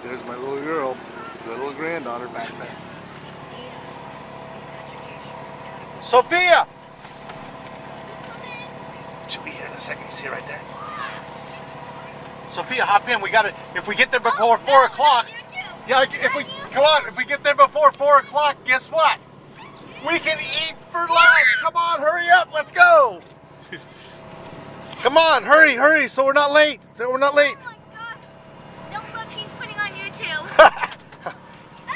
There's my little girl, the little granddaughter back there. Sophia! She'll be here in a second. You see her right there? Sophia, hop in. We got it. If we get there before 4 o'clock. Yeah, if we get there before 4 o'clock, guess what? We can eat for lunch. Come on, hurry up. Let's go. Come on, hurry, so we're not late. Oh my gosh. Don't look, he's putting on YouTube.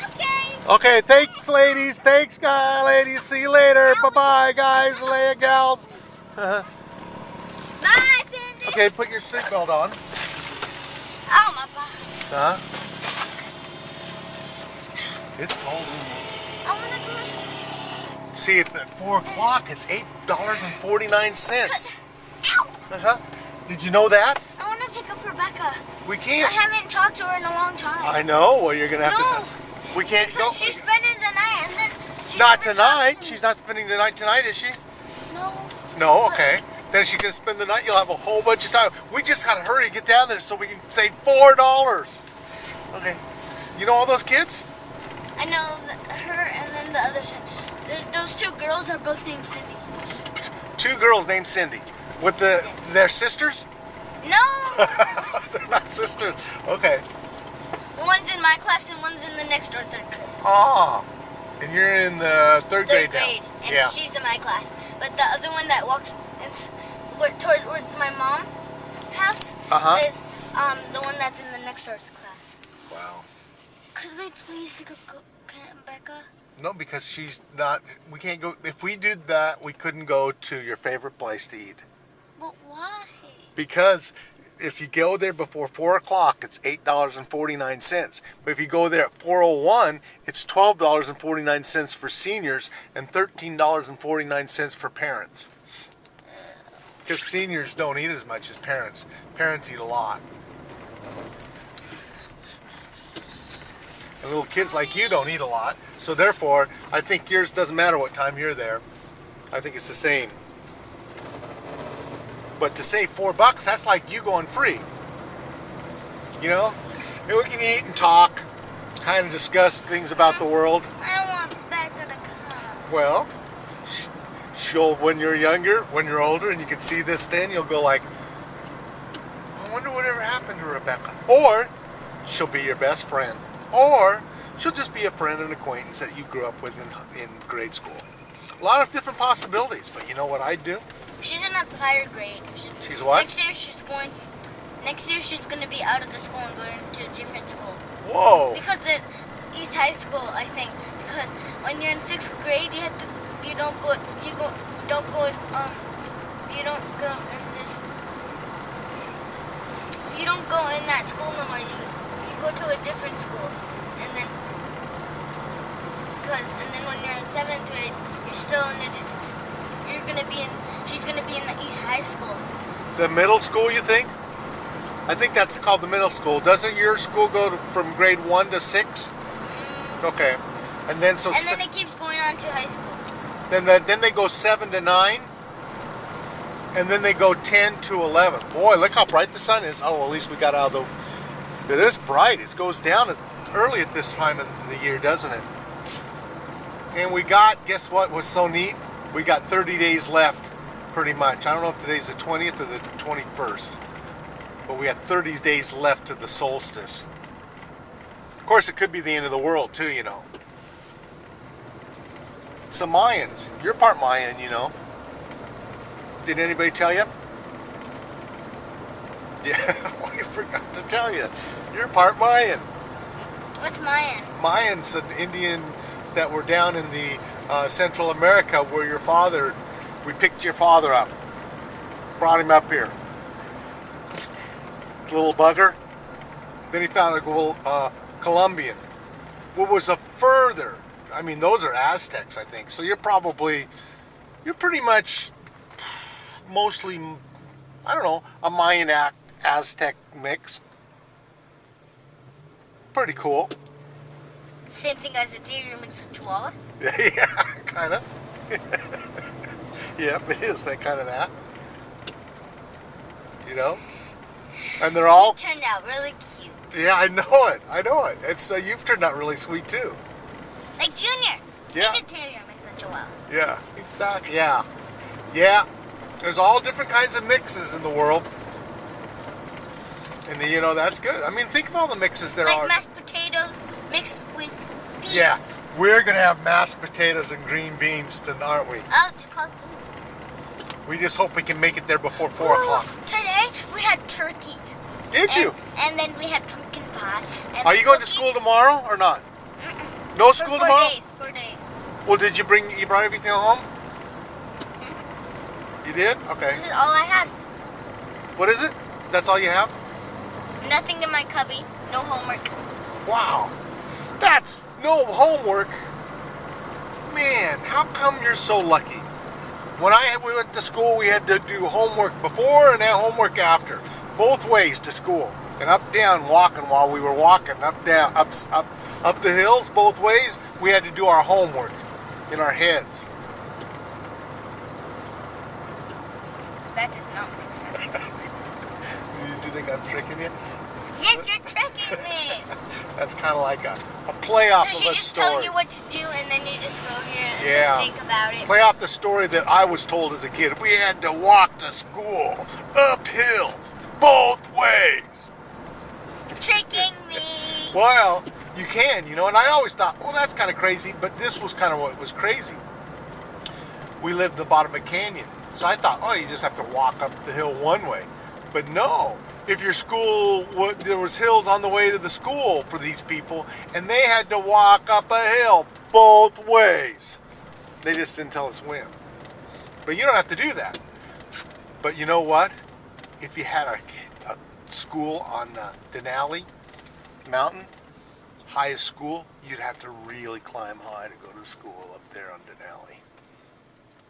Okay. Okay, thanks, ladies. Thanks, guys, ladies. See you later. Bye-bye, guys, Leia gals. Bye, Cindy. Okay, put your seatbelt on. Oh, my God. It's cold. I want to go. See, at 4 o'clock, it's $8.49. Ow. Did you know that? I want to pick up Rebecca. We can't. I haven't talked to her in a long time. I know. Well, you're gonna have to. We can't go. Because she's spending the night, and then she Not never tonight. talks to me. She's not spending the night tonight, is she? No. No. Okay. Then she's gonna spend the night. You'll have a whole bunch of time. We just gotta hurry and get down there so we can save $4. Okay. You know all those kids? I know her and then the other side. Those two girls are both named Cindy. 2 girls named Cindy. With their sisters? No. They're not sisters. Okay. One's in my class and one's in the next door third grade. Oh. And you're in the third grade now. And Yeah. she's in my class. But the other one that walks towards my mom's house is the one that's in the next door's class. Wow. Could we please pick up Becca? No, because she's not. We can't go. If we did that, we couldn't go to your favorite place to eat. But why? Because if you go there before 4 o'clock, it's $8.49. But if you go there at 4:01, it's $12.49 for seniors and $13.49 for parents. Because seniors don't eat as much as parents. Parents eat a lot. And little kids like you don't eat a lot. So therefore, I think yours doesn't matter what time you're there. I think it's the same. But to save $4, that's like you going free. You know? And we can eat and talk, kind of discuss things about the world. I want Becca to come. Well, she'll, when you're younger, when you're older, and you can see this then, you'll go like, I wonder whatever happened to Rebecca. Or she'll be your best friend. Or she'll just be a friend and acquaintance that you grew up with in grade school. A lot of different possibilities, but you know what I'd do? She's in a higher grade. She's what? Next year she's going to be out of the school and going to a different school. Whoa. Because at East High School, I think, because when you're in 6th grade, you don't go in that school no more. You go to a different school, and then when you're in 7th grade, she's gonna be in the East High School. The middle school, you think? I think that's called the middle school. Doesn't your school go from grade 1 to 6? Okay, and then then it keeps going on to high school. Then they go 7 to 9, and then they go 10 to 11. Boy, look how bright the sun is. Oh, at least we got out of the. It is bright. It goes down early at this time of the year, doesn't it? And we got, guess what was so neat? We got 30 days left, pretty much. I don't know if today's the 20th or the 21st, but we have 30 days left to the solstice. Of course, it could be the end of the world too, you know. It's the Mayans. You're part Mayan, you know. Did anybody tell you? Yeah, I forgot to tell you. You're part Mayan. What's Mayan? Mayans, an Indians that were down in the Central America where we picked your father up. Brought him up here. Little bugger. Then he found a little Colombian. What was a further, I mean, those are Aztecs, I think. So you're pretty much mostly, I don't know, a Mayan Aztec mix. Pretty cool. Same thing as a deer mixed with Chihuahua? Yeah, kind of. Yep, it is that kind of that. You know? And they're all... He turned out really cute. Yeah, I know it. I know it. It's you've turned out really sweet too. Like Junior. Yeah. Vegetarian makes such a well. Yeah, exactly. Yeah. Yeah. There's all different kinds of mixes in the world. And you know, that's good. I mean, think of all the mixes there are. Like mashed potatoes mixed with peas. Yeah. We're going to have mashed potatoes and green beans tonight, aren't we? Oh, it's called green beans. We just hope we can make it there before 4 o'clock. Today we had turkey. Did you? And then we had pumpkin pie. And Are you going to school tomorrow or not? Mm-mm. No school tomorrow? 4 days. Well, did you brought everything home? You did? Okay. This is all I had. What is it? That's all you have? Nothing in my cubby. No homework. Wow. That's no homework. Man, how come you're so lucky? When we went to school, we had to do homework before and then homework after. Both ways to school. And up, down, walking while we were walking. Up, down, up the hills, both ways. We had to do our homework in our heads. That does not make sense. Do you think I'm tricking you? Yes, you're tricking me. That's kind of like a play off So of she a just story. tells you what to do, and then you just go here and Yeah. think about it. Play off the story that I was told as a kid. We had to walk to school uphill both ways. Tricking me. Well, you can, you know, and I always thought, well, that's kind of crazy, but this was kind of what was crazy. We lived at the bottom of a canyon, so I thought, oh, you just have to walk up the hill one way. But no, if your school, there was hills on the way to the school for these people, and they had to walk up a hill both ways. They just didn't tell us when. But you don't have to do that. But you know what? If you had a school on Denali Mountain, highest school, you'd have to really climb high to go to school up there on Denali.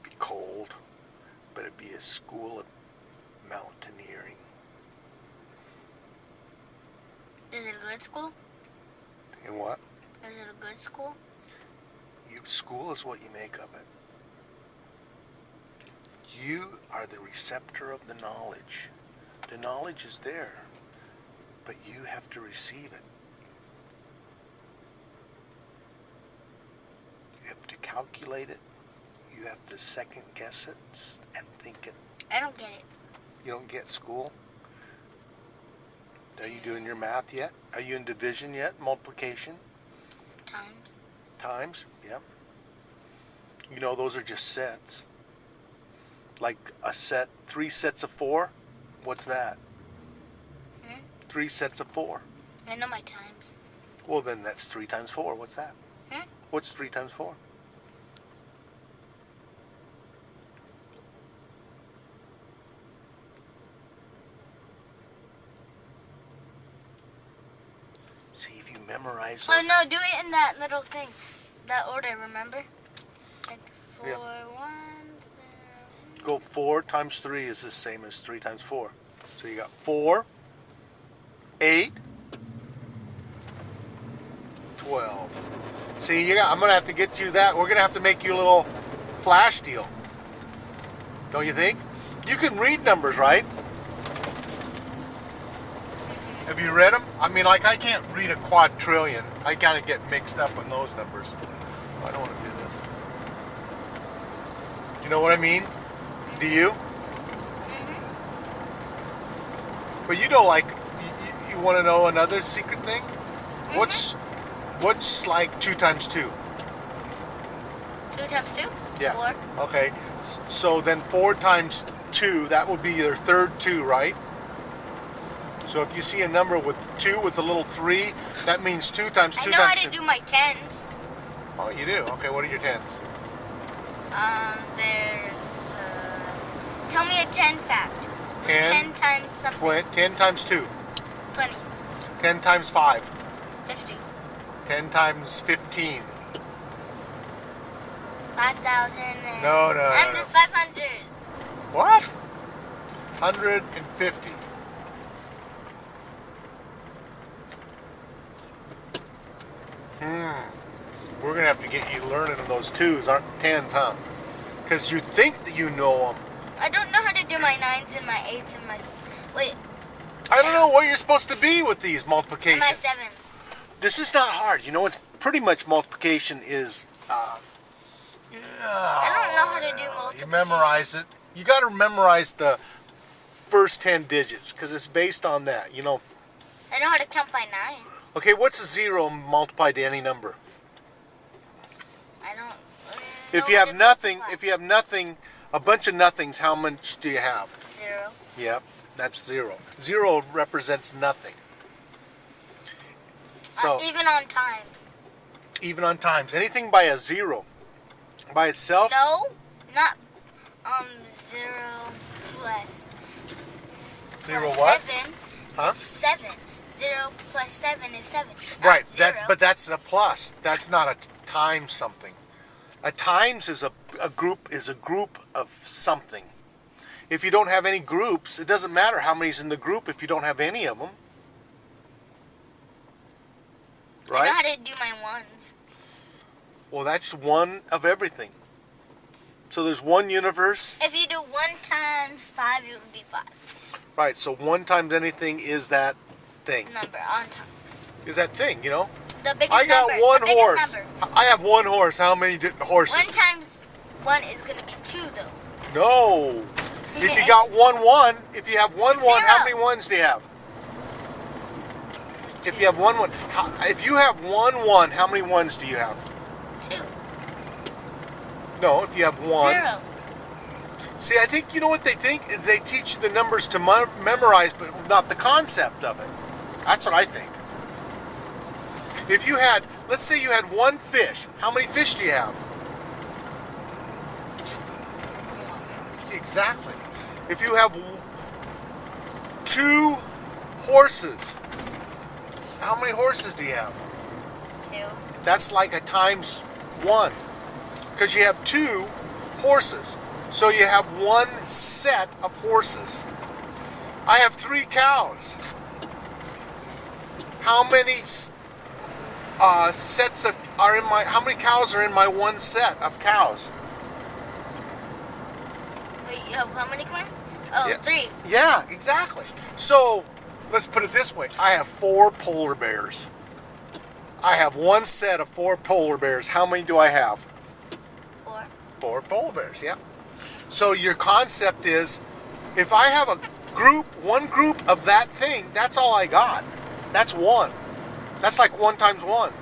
It'd be cold, but it'd be a school of mountaineering. Is it a good school? And what? Is it a good school? School is what you make of it. You are the receptor of the knowledge. The knowledge is there, but you have to receive it. You have to calculate it. You have to second guess it and think it. I don't get it. You don't get school? Are you doing your math yet? Are you in division yet? Multiplication? Times? Yep. You know, those are just sets. Like a set, 3 sets of 4. What's that? 3 sets of 4. I know my times. Well, then that's 3 times 4. What's that? What's 3 times 4? See, if you memorize those... Oh, no, do it in that little thing. That order, remember? Like 4, Yeah. 1, 0. Go 4 times 3 is the same as 3 times 4. So you got 4, 8, 12. See, I'm going to have to get you that. We're going to have to make you a little flash deal. Don't you think? You can read numbers, right? Have you read them? I mean, like, I can't read a quadrillion. I kind of get mixed up on those numbers. I don't want to do this. You know what I mean? Do you? But you don't like, you want to know another secret thing? What's like 2 times 2? 2 times 2? Yeah. 4. Okay. So then 4 times 2, that would be your third 2, right? So if you see a number with 2 with a little 3, that means 2 times 2 I know times how 2. to do my tens. Oh, you do? Okay, what are your tens? There's, tell me a 10 fact. 10 times something. 10 times 2. 20. 10 times 5. 50. 10 times 15. 5,000. No. I'm just 500. What? 150. We're going to have to get you learning those 2s, aren't 10s, huh? Because you think that you know them. I don't know how to do my 9s and my 8s and my... Wait. I don't know where you're supposed to be with these multiplications. My sevens. This is not hard. You know, it's pretty much multiplication is. I don't know how to do multiplication. You memorize it. You got to memorize the first 10 digits because it's based on that. You know. I know how to count by nines. Okay, what's a 0 multiplied to any number? I don't. If you have nothing, a bunch of nothings, how much do you have? 0. Yep, that's 0. 0 represents nothing. So Even on times. Even on times, anything by a 0 by itself. No, not 0 plus. 0 plus what? 7. Huh? 7. 0 plus 7 is 7. Right. Not That's a plus. That's not a times something. A times is a group of something. If you don't have any groups, it doesn't matter how many's in the group if you don't have any of them. Right? I know how to do my ones. Well, that's one of everything. So there's one universe. If you do 1 times 5, it would be 5. Right. So 1 times anything is that thing. Number on time. Is that thing, you know? The biggest I got number. one the biggest horse. Number. I have one horse. How many horses? 1 times 1 is going to be 2, though. No. If you got 1, if you have 1, how many ones do you have? If you have 1, if you have 1, how many ones do you have? 2. No, if you have 1. 0. See, I think you know what they think? They teach you the numbers to memorize, but not the concept of it. That's what I think. If you had, let's say you had 1 fish. How many fish do you have? Exactly. If you have 2 horses, how many horses do you have? 2. That's like a times 1. Because you have 2 horses. So you have 1 set of horses. I have 3 cows. How many sets are in my? How many cows are in my 1 set of cows? Wait, you have how many coins? Oh, Yeah. 3. Yeah, exactly. So let's put it this way: I have 4 polar bears. I have 1 set of 4 polar bears. How many do I have? 4. 4 polar bears. Yeah. So your concept is, if I have a group, 1 group of that thing, that's all I got. That's 1. That's like 1 times 1.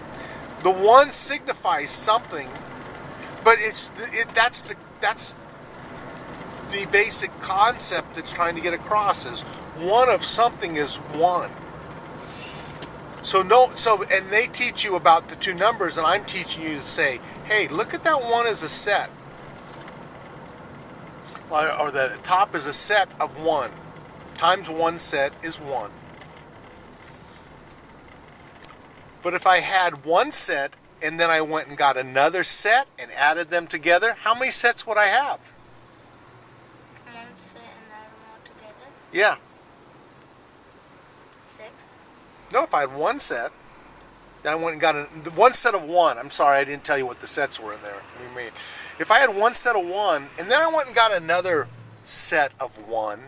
The 1 signifies something, but that's the basic concept it's trying to get across is 1 of something is 1. And they teach you about the 2 numbers, and I'm teaching you to say, hey, look at that 1 as a set. Or the top is a set of 1. Times 1 set is 1. But if I had 1 set and then I went and got another set and added them together, how many sets would I have? 1 set and add them all together. Yeah. 6. No, if I had 1 set, then I went and got 1 set of 1. I'm sorry, I didn't tell you what the sets were in there. If I had 1 set of 1, and then I went and got another set of 1.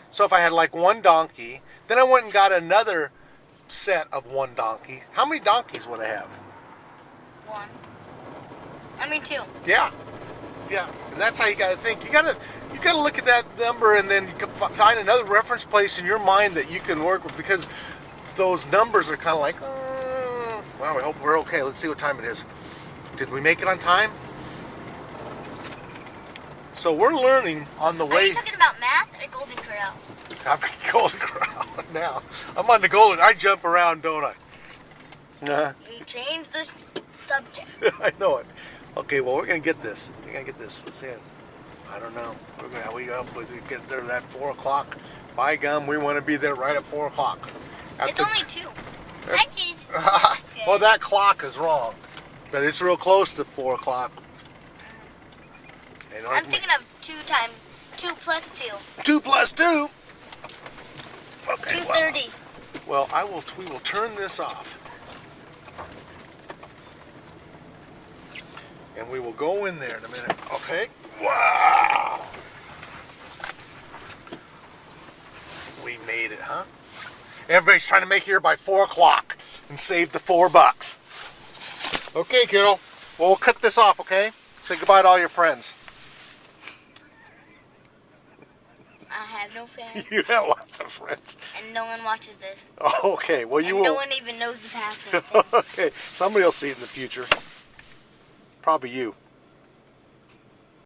So if I had like 1 donkey, then I went and got another set of 1 donkey. How many donkeys would I have? 1. I mean 2. Yeah. Yeah. And that's how you got to think. You got to look at that number and then you can find another reference place in your mind that you can work with, because those numbers are kind of like, well, we hope we're okay. Let's see what time it is. Did we make it on time? So we're learning on the way. Are you talking about math or Golden Corral? I'm in Golden Corral now. I'm on the Golden. I jump around, don't I? You changed the subject. I know it. Okay, well, we're going to get this. We're going to get this. Let's see it. I don't know. We get there at 4 o'clock. By gum, we want to be there right at 4 o'clock. It's only 2. Well, that clock is wrong. But it's real close to 4 o'clock. I'm thinking of 2 plus 2. 2 plus 2? Okay, 2:30. Well, we will turn this off. And we will go in there in a minute. Okay? Wow! We made it, huh? Everybody's trying to make here by 4 o'clock and save the $4. Okay, kiddo. Well, we'll cut this off, okay? Say goodbye to all your friends. I have no friends. You have lots of friends. And no one watches this. Oh, okay. Well, you and will. no one even knows the password. Okay. Somebody will see it in the future. Probably you.